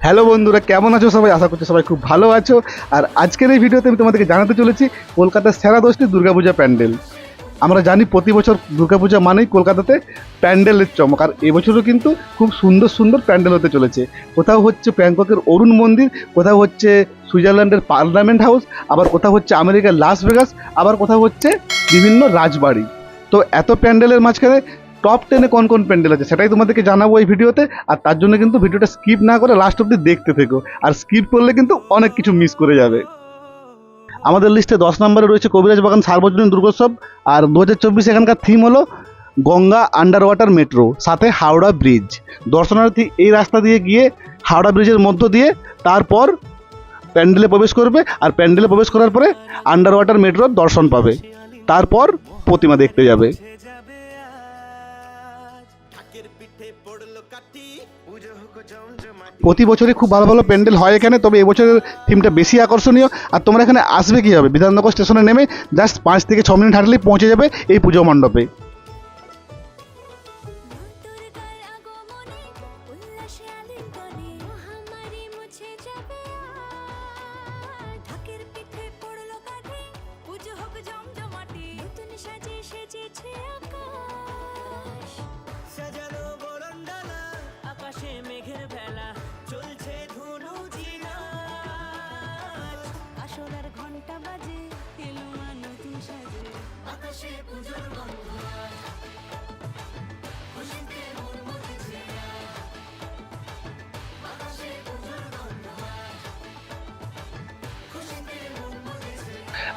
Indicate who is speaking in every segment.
Speaker 1: Hello বন্ধুরা, কেমন আছো সবাই? আশা করছি সবাই খুব ভালো আছো। আর আজকের এই ভিডিওতে আমি তোমাদেরকে জানাতে চলেছি কলকাতার সেরা 10টি দুর্গাপূজা প্যান্ডেল। আমরা জানি প্রতি বছর দুর্গাপূজা মানেই কলকাতাতে প্যান্ডেলের চমক, আর এবছরও কিন্তু খুব সুন্দর সুন্দর প্যান্ডেল হতে চলেছে। কোথাও হচ্ছে ব্যাংককের অরুণ মন্দির, কোথাও হচ্ছে সুইজারল্যান্ডের পার্লামেন্ট হাউস, আবার কোথাও হচ্ছে আমেরিকার লাস ভেগাস, আবার কোথাও হচ্ছে বিভিন্ন রাজবাড়ি। তো এত প্যান্ডেলের মাঝখানে টপ 10-এ কোন কোন প্যান্ডেল আছে সেটাই তোমাদেরকে জানাবো এই ভিডিওতে। আর তার জন্য কিন্তু ভিডিওটা স্কিপ না করে লাস্ট অব্দি দেখতে থেকো, আর স্কিপ করলে কিন্তু অনেক কিছু মিস করে যাবে। আমাদের লিস্টে 10 নম্বরে রয়েছে কবিরাজ বাগান সার্বজনীন দুর্গোৎসব। আর 2024 এখানকার থিম হলো গঙ্গা আন্ডার ওয়াটার মেট্রো, সাথে হাওড়া ব্রিজ। দর্শনার্থী এই রাস্তা দিয়ে গিয়ে হাওড়া ব্রিজের মধ্য দিয়ে তারপর প্যান্ডেলে প্রবেশ করবে, আর প্যান্ডেলে প্রবেশ করার পরে আন্ডার ওয়াটার মেট্রোর দর্শন পাবে, তারপর প্রতিমা দেখতে যাবে। প্রতি বছরই খুব ভালো ভালো প্যান্ডেল হয় এখানে, তবে এবছরের থিমটা বেশি আকর্ষণীয়। আর তোমরা এখানে আসবে কীভাবে? বিধাননগর স্টেশনে নেমে জাস্ট 5 থেকে 6 মিনিট হাঁটলেই পৌঁছে যাবে এই পুজো মণ্ডপে।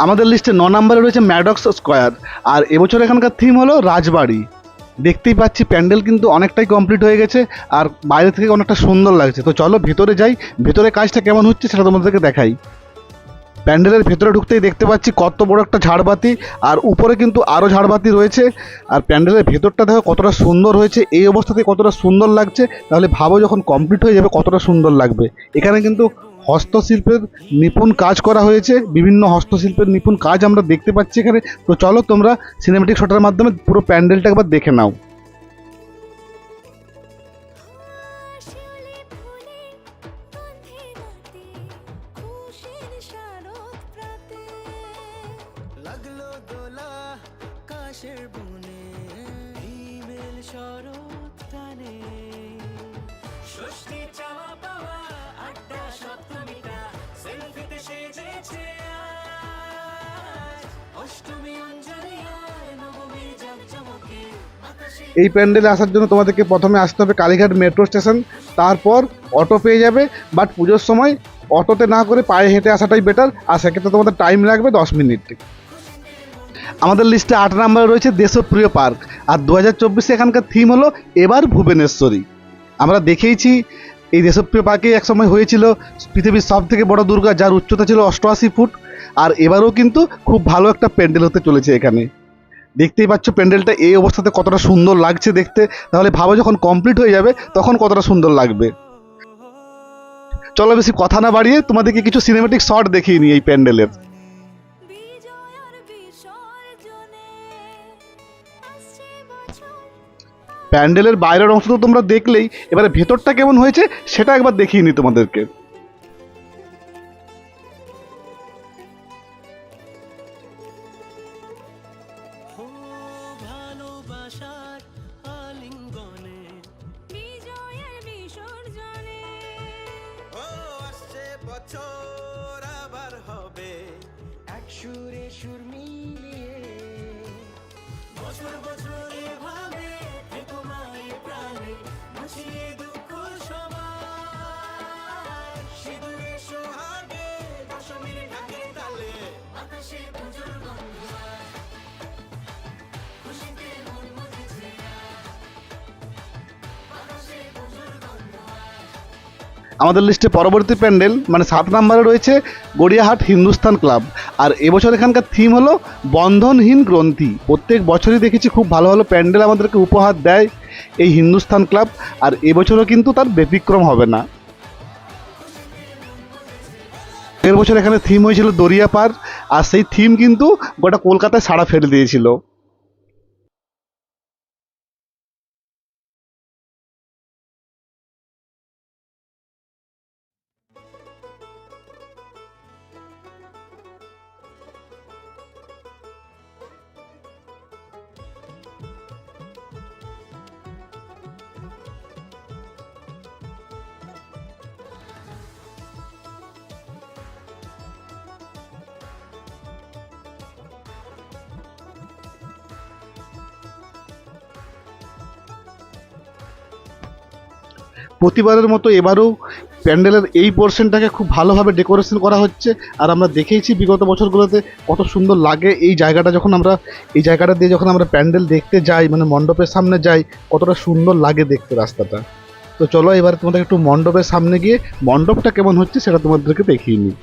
Speaker 1: আমাদের লিস্টে 9 নম্বরে রয়েছে ম্যাডক্স স্কোয়ার। আর এবছর এখানকার থিম হলো রাজবাড়ি। দেখতেই পাচ্ছি প্যান্ডেল কিন্তু অনেকটাই কমপ্লিট হয়ে গেছে, আর বাইরে থেকে অনেকটা সুন্দর লাগছে। তো চলো ভেতরে যাই, ভেতরে কাজটা কেমন হচ্ছে সেটা তোমাদেরকে দেখাই। প্যান্ডেলের ভেতরে ঢুকতেই দেখতে পাচ্ছি কত বড় একটা ঝাড়বাতি, আর উপরে কিন্তু আরও ঝাড়বাতি রয়েছে। আর প্যান্ডেলের ভেতরটা দেখো কতটা সুন্দর হয়েছে। এই অবস্থাতে কতটা সুন্দর লাগছে, তাহলে ভাবো যখন কমপ্লিট হয়ে যাবে কতটা সুন্দর লাগবে। এখানে কিন্তু হস্তশিল্পের নিপুণ কাজ করা হয়েছে, বিভিন্ন হস্তশিল্পের নিপুণ কাজ আমরা দেখতে পাচ্ছি এখানে। তো চলো তোমরা সিনেমেটিক শটের মাধ্যমে পুরো প্যান্ডেলটা একবার দেখে নাও। এই প্যান্ডেলে আসার জন্য তোমাদেরকে প্রথমে আসতে হবে কালীঘাট মেট্রো স্টেশন, তারপর অটো পেয়ে যাবে। বাট পুজোর সময় অটোতে না করে পায়ে হেঁটে আসাটাই বেটার, আর সেক্ষেত্রে তোমাদের টাইম লাগবে 10 মিনিট। আমাদের লিস্টে 8 নম্বরে রয়েছে দেশপ্রিয় পার্ক। আর 2024 এখানকার থিম হলো এবার ভুবনেশ্বরী। আমরা দেখেইছি এই দেশপ্রিয় পার্কে একসময় হয়েছিল পৃথিবীর সব থেকে বড় দুর্গা, যার উচ্চতা ছিল 88 ফুট। আর এবারও কিন্তু খুব ভালো একটা প্যান্ডেল হতে চলেছে এখানে। দেখতেই পাচ্ছ প্যান্ডেলটা এই অবস্থাতে কতটা সুন্দর লাগছে দেখতে, তাহলে ভাবো যখন কমপ্লিট হয়ে যাবে তখন কতটা সুন্দর লাগবে। চলো বেশি কথা না বাড়িয়ে তোমাদেরকে কিছু সিনেমেটিক শট দেখিয়ে নিই এই প্যান্ডেলের। প্যান্ডেলের বাইরের অংশ তো তোমরা দেখলেই, এবারে ভেতরটা কেমন হয়েছে সেটা একবার দেখিয়ে নিই তোমাদেরকে।
Speaker 2: বছর আবার হবে এক সুরে সুর মিলিয়ে, বছর বছর এভাবে থেকো মায়ের প্রাণে, মুছিয়ে দুঃখ সবার সিঁদুরে সোহাগে, দশমীর ঢাকের তালে আকাশে পুজোর গন্ধ আজ, খুশিতে মন মুছেছে আকাশে পুজোর গন্ধ আজ।
Speaker 1: আমাদের লিস্টে পরবর্তী প্যান্ডেল মানে 7 নম্বরে রয়েছে গড়িয়াহাট হিন্দুস্তান ক্লাব। আর এবছর এখানকার থিম হলো বন্ধনহীন গ্রন্থি। প্রত্যেক বছরই দেখেছি খুব ভালো ভালো প্যান্ডেল আমাদেরকে উপহার দেয় এই হিন্দুস্তান ক্লাব, আর এবছরও কিন্তু তার ব্যতিক্রম হবে না। আগের বছর এখানে থিম হয়েছিল দরিয়া পার, আর সেই থিম কিন্তু গোটা কলকাতায় সাড়া ফেলে দিয়েছিল। প্রতিবারের মতো এবারেও প্যান্ডেলের এই পোর্শনটাকে খুব ভালোভাবে ডেকোরেশন করা হচ্ছে। আর আমরা দেখেইছি বিগত বছরগুলোতে কত সুন্দর লাগে এই জায়গাটা, যখন আমরা এই জায়গাটা দিয়ে যখন আমরা প্যান্ডেল দেখতে যাই, মানে মণ্ডপের সামনে যাই, কতটা সুন্দর লাগে দেখতে রাস্তাটা। তো চলো এবার তোমাদের একটু মণ্ডপের সামনে গিয়ে মণ্ডপটা কেমন হচ্ছে সেটা তোমাদেরকে দেখিয়ে নিই।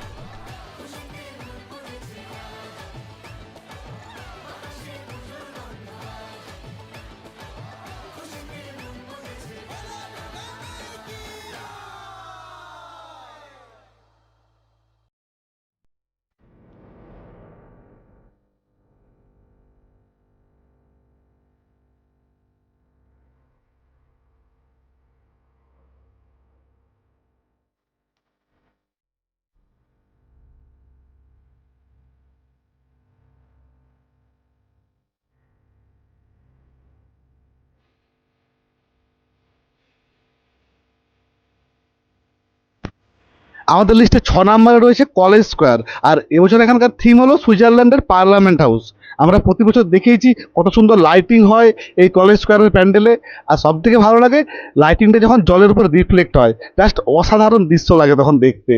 Speaker 1: আমাদের লিস্টে 6 নম্বরে রয়েছে কলেজ স্কোয়ার। আর এবছর এখানকার থিম হলো সুইজারল্যান্ডের পার্লামেন্ট হাউস। আমরা প্রতি বছর দেখেইছি কত সুন্দর লাইটিং হয় এই কলেজ স্কোয়ারের প্যান্ডেলে। আর সব থেকে ভালো লাগে লাইটিংটা যখন জলের উপর রিফ্লেক্ট হয়, জাস্ট অসাধারণ দৃশ্য লাগে তখন দেখতে।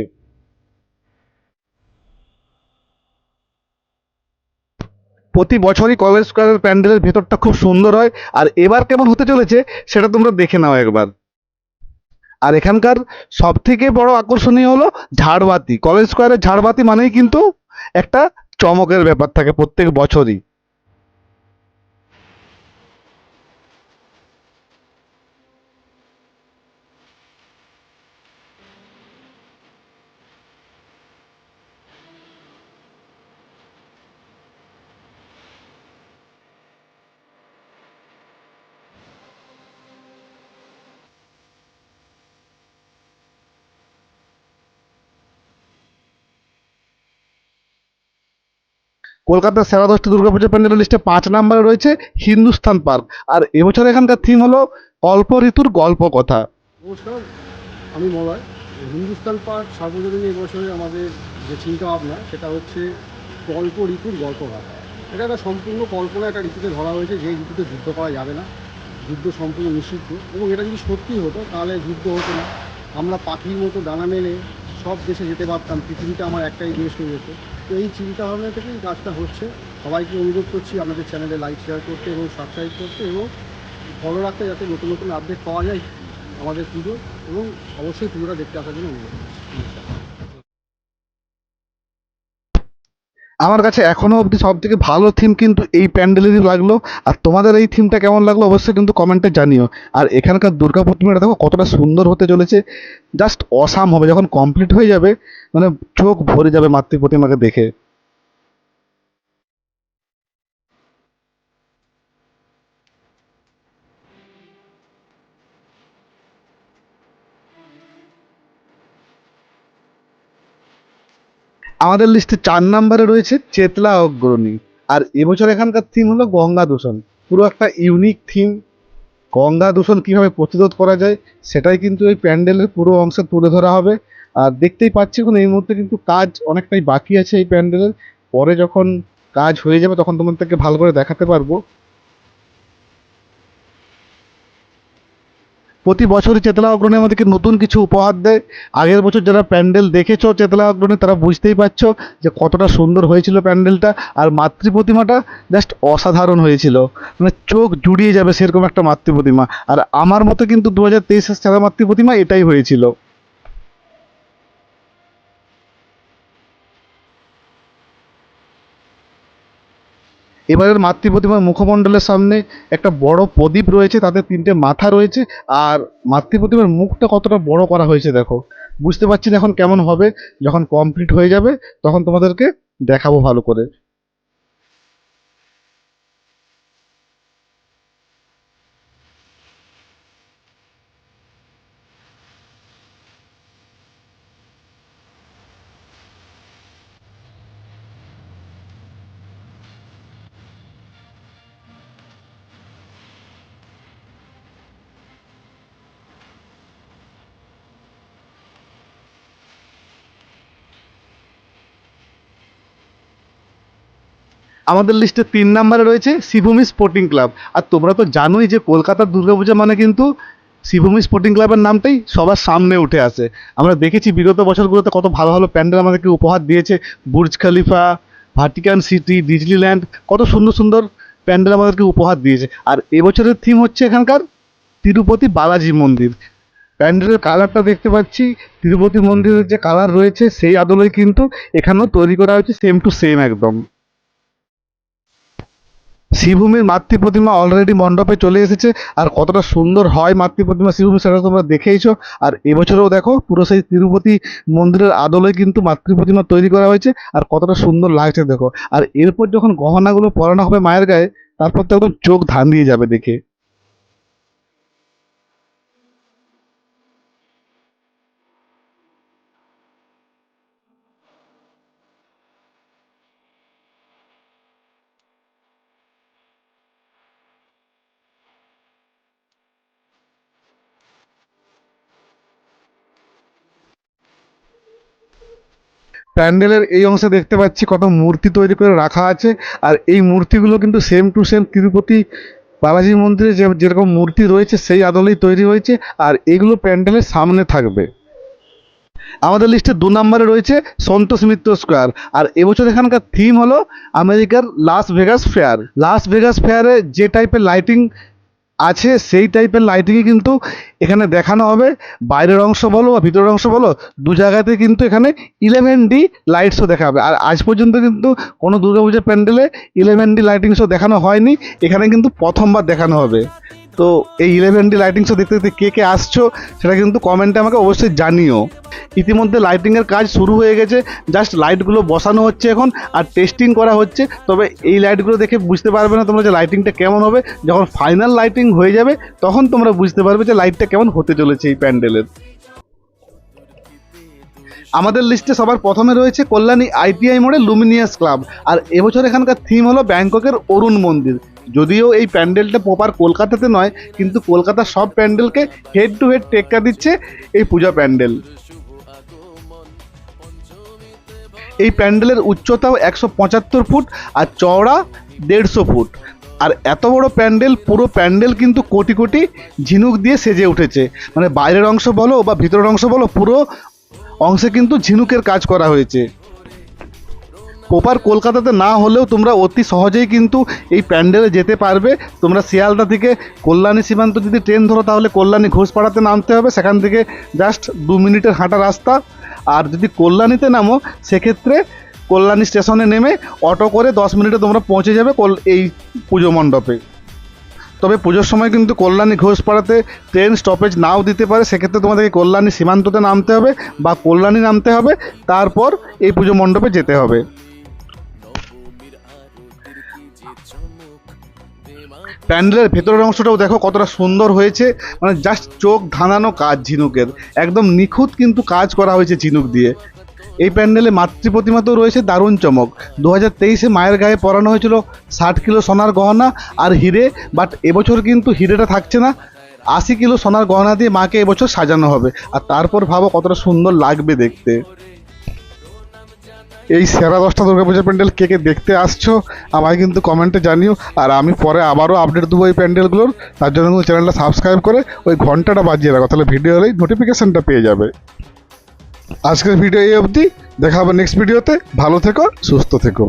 Speaker 1: প্রতি বছরই কলেজ স্কোয়ারের প্যান্ডেলের ভেতরটা খুব সুন্দর হয়। আর এবার কেমন হতে চলেছে সেটা তোমরা দেখে নাও একবার। আর এখানকার সব থেকে বড় আকর্ষণীয় হলো ঝাড়বাতি। কলেজ স্কোয়ারের ঝাড়বাতি মানেই কিন্তু একটা চমকের ব্যাপার থাকে প্রত্যেক বছরই। কলকাতার সেরা 10টি দুর্গাপূজা প্যান্ডেলের লিস্টে 5 নম্বরে রয়েছে হিন্দুস্তান পার্ক। আর এবছর এখানকার থিম হলো অল্প ঋতুর গল্প কথা।
Speaker 3: নমস্কার, আমি মলয়। হিন্দুস্তান পার্ক সার্বজনীন এবছরে আমাদের যে চিন্তা ভাবনা সেটা হচ্ছে কল্প ঋতুর গল্পগাথা। এটা একটা সম্পূর্ণ কল্পনা একটা ঋতুতে ধরা হয়েছে, যে ঋতুতে যুদ্ধ করা যাবে না, যুদ্ধ সম্পূর্ণ নিষিদ্ধ। এবং এটা যদি সত্যি হতো তাহলে যুদ্ধ হতো না, আমরা পাখির মতো ডানা মেলে সব দেশে যেতে পারতাম, পৃথিবীতে আমার একটাই দেশ হয়ে যেত। তো এই চিন্তা ভাবনা থেকে এই কাজটা হচ্ছে। সবাইকে অনুরোধ করছি আপনাদের চ্যানেলে লাইক শেয়ার করতে এবং সাবস্ক্রাইব করতে, এবং ফলো রাখতে, যাতে নতুন নতুন আপডেট পাওয়া যায় আমাদের পুজো। এবং অবশ্যই পুজোটা দেখতে আসার জন্য অনুরোধ করছি। নমস্কার।
Speaker 1: আমার কাছে এখনো অবধি সব থেকে ভালো থিম কিন্তু এই প্যান্ডেলেরই লাগলো। আর তোমাদের এই থিমটা কেমন লাগলো অবশ্যই কিন্তু কমেন্টে জানিও। আর এখানকার দুর্গা প্রতিমাটা দেখো কতটা সুন্দর হতে চলেছে, জাস্ট অসাম হবে যখন কমপ্লিট হয়ে যাবে, মানে চোখ ভরে যাবে মাতৃ প্রতিমাকে দেখে। আমাদের লিস্টে 4 নম্বরে রয়েছে চেতলা অগ্রণী। আর এবছর এখানকার থিম হলো গঙ্গা দূষণ। পুরো একটা ইউনিক থিম। গঙ্গা দূষণ কীভাবে প্রতিরোধ করা যায় সেটাই কিন্তু এই প্যান্ডেলের পুরো অংশে তুলে ধরা হবে। আর দেখতেই পাচ্ছি এখন এই মুহূর্তে কিন্তু কাজ অনেকটাই বাকি আছে এই প্যান্ডেলের। পরে যখন কাজ হয়ে যাবে তখন তোমাদেরকে ভালো করে দেখাতে পারবো। প্রতি বছরই চেতলা অগ্রণী আমাদেরকে নতুন কিছু উপহার দেয়। আগের বছর যারা প্যান্ডেল দেখেছো চেতলা অগ্রণী তারা বুঝতেই পারছো যে কতটা সুন্দর হয়েছিল প্যান্ডেলটা। আর মাতৃ প্রতিমাটা জাস্ট অসাধারণ হয়েছিল, মানে চোখ জুড়িয়ে যাবে সেরকম একটা মাতৃ প্রতিমা। আর আমার মতে কিন্তু 2023-এর সেরা মাতৃ প্রতিমা এটাই হয়েছিল। এবারের মাতৃ প্রতিমার মুখমণ্ডলের সামনে একটা বড় প্রদীপ রয়েছে, তাতে 3টে মাথা রয়েছে। আর মাতৃ প্রতিমার মুখটা কতটা বড় করা হয়েছে দেখো। বুঝতে পারছি না এখন কেমন হবে, যখন কমপ্লিট হয়ে যাবে তখন তোমাদেরকে দেখাবো ভালো করে। আমাদের লিস্টে 3 নম্বরে রয়েছে শ্রীভূমি স্পোর্টিং ক্লাব। আর তোমরা তো জানোই যে কলকাতার দুর্গাপূজা মানে কিন্তু শ্রীভূমি স্পোর্টিং ক্লাবের নামটাই সবার সামনে উঠে আসে। আমরা দেখেছি বিগত বছরগুলোতে কত ভালো ভালো প্যান্ডেল আমাদেরকে উপহার দিয়েছে, Burj Khalifa, Vatican city, Disneyland, কত সুন্দর সুন্দর প্যান্ডেল আমাদেরকে উপহার দিয়েছে। আর এবছরের থিম হচ্ছে এখানকার তিরুপতি বালাজি মন্দির। প্যান্ডেলের কালারটা দেখতে পাচ্ছি, তিরুপতি মন্দিরের যে কালার রয়েছে সেই আদলেই কিন্তু এখানেও তৈরি করা হয়েছে, সেম টু সেম একদম। শ্রীভূমির মাতৃ প্রতিমা অলরেডি মণ্ডপে চলে এসেছে, আর কতটা সুন্দর হয় মাতৃ প্রতিমা শ্রীভূমি সেটা তোমরা দেখেইছো। আর এবছরেও দেখো পুরো সেই তিরুপতি মন্দিরের আদলে কিন্তু মাতৃ প্রতিমা তৈরি করা হয়েছে, আর কতটা সুন্দর লাগছে দেখো। আর এরপর যখন গহনাগুলো পরানো হবে মায়ের গায়ে, তারপর তো একদম চোখ ধান দিয়ে যাবে দেখে। প্যান্ডেলের এই অংশে দেখতে পাচ্ছি কত মূর্তি তৈরি করে রাখা আছে, আর এই মূর্তিগুলো কিন্তু same to same Tirupati Balaji মন্দিরে যেরকম মূর্তি রয়েছে সেই আদলেই তৈরি হয়েছে, আর এগুলো প্যান্ডেলের সামনে থাকবে। আমাদের লিস্টে 2 নম্বরে রয়েছে সন্তোষ মিত্র স্কোয়ার, আর এবছর এখানকার থিম হলো আমেরিকার Las Vegas fair. Las Vegas ফেয়ারে যে টাইপের লাইটিং আছে সেই টাইপের লাইটিংই কিন্তু এখানে দেখানো হবে। বাইরের অংশ বলো বা ভিতরের অংশ বলো, দু জায়গাতে কিন্তু এখানে 11D লাইট শো দেখা হবে। আর আজ পর্যন্ত কিন্তু কোনো দুর্গাপূজা প্যান্ডেলে 11D লাইটিং শো দেখানো হয়নি, এখানে কিন্তু প্রথমবার দেখানো হবে। তো এই 11D লাইটিং শো দেখতে দেখতে কে কে আসছো সেটা কিন্তু কমেন্টে আমাকে অবশ্যই জানিও। ইতিমধ্যে লাইটিংয়ের কাজ শুরু হয়ে গেছে, জাস্ট লাইটগুলো বসানো হচ্ছে এখন আর টেস্টিং করা হচ্ছে। তবে এই লাইটগুলো দেখে বুঝতে পারবে না তোমরা যে লাইটিংটা কেমন হবে, যখন ফাইনাল লাইটিং হয়ে যাবে তখন তোমরা বুঝতে পারবে যে লাইটটা কেমন হতে চলেছে এই প্যান্ডেলের। আমাদের লিস্টে সবার প্রথমে রয়েছে কল্যাণী ITI মোড়ে লুমিনিয়াস ক্লাব, আর এবছর এখানকার থিম হলো ব্যাংককের অরুণ মন্দির। যদিও এই প্যান্ডেলটা প্রপার কলকাতাতে নয়, কিন্তু কলকাতার সব প্যান্ডেলকে হেড টু হেড টেক্কা দিচ্ছে এই পূজা প্যান্ডেল। এই প্যান্ডেলের উচ্চতাও 175 ফুট আর চওড়া 150 ফুট। আর এত বড় প্যান্ডেল, পুরো প্যান্ডেল কিন্তু কোটি কোটি ঝিনুক দিয়ে সেজে উঠেছে। মানে বাইরের অংশ বলো বা ভিতরের অংশ বলো, পুরো অংশে কিন্তু ঝিনুকের কাজ করা হয়েছে। প্রপার কলকাতাতে না হলেও তোমরা অতি সহজেই কিন্তু এই প্যান্ডেলে যেতে পারবে। তোমরা শিয়ালদা থেকে কল্যাণী সীমান্ত যদি ট্রেন ধরো তাহলে কল্যাণী ঘোষপাড়াতে নামতে হবে, সেখান থেকে জাস্ট 2 মিনিটের হাঁটা রাস্তা। আর যদি কল্যাণীতে নামো সেক্ষেত্রে কল্যাণী স্টেশনে নেমে অটো করে 10 মিনিটে তোমরা পৌঁছে যাবে এই পুজো মণ্ডপে। তবে পুজোর সময় কিন্তু কল্যাণী ঘোষপাড়াতে ট্রেন স্টপেজ নাও দিতে পারে, সেক্ষেত্রে তোমাদেরকে কল্যাণী সীমান্ততে নামতে হবে বা কল্যাণী নামতে হবে, তারপর এই পুজো মণ্ডপে যেতে হবে। প্যান্ডেলের ভেতরের অংশটাও দেখো কতটা সুন্দর হয়েছে, মানে জাস্ট চোখ ধাঁধানো কাজ ঝিনুকের, একদম নিখুঁত কিন্তু কাজ করা হয়েছে ঝিনুক দিয়ে। এই প্যান্ডেলে মাতৃ প্রতিমাতেও রয়েছে দারুণ চমক। 2023-এ মায়ের গায়ে পরানো হয়েছিল 60 কিলো সোনার গহনা আর হিরে, বাট এবছর কিন্তু হিরেটা থাকছে না, 80 কিলো সোনার গহনা দিয়ে মাকে এবছর সাজানো হবে। আর তারপর ভাবো কতটা সুন্দর লাগবে দেখতে। এই সেরা 10টা দুর্গাপূজা প্যান্ডেল কে কে দেখতে আসছো আমায় কিন্তু কমেন্টে জানিও। আর আমি পরে আবারও আপডেট দেবো এই প্যান্ডেলগুলোর, তার জন্য কিন্তু চ্যানেলটা সাবস্ক্রাইব করে ওই ঘন্টাটা বাজিয়ে রাখো, তাহলে ভিডিও হলেই নোটিফিকেশানটা পেয়ে যাবে। আজকের ভিডিও এই অবধি, দেখা হবে নেক্সট ভিডিওতে। ভালো থেকো, সুস্থ থেকো।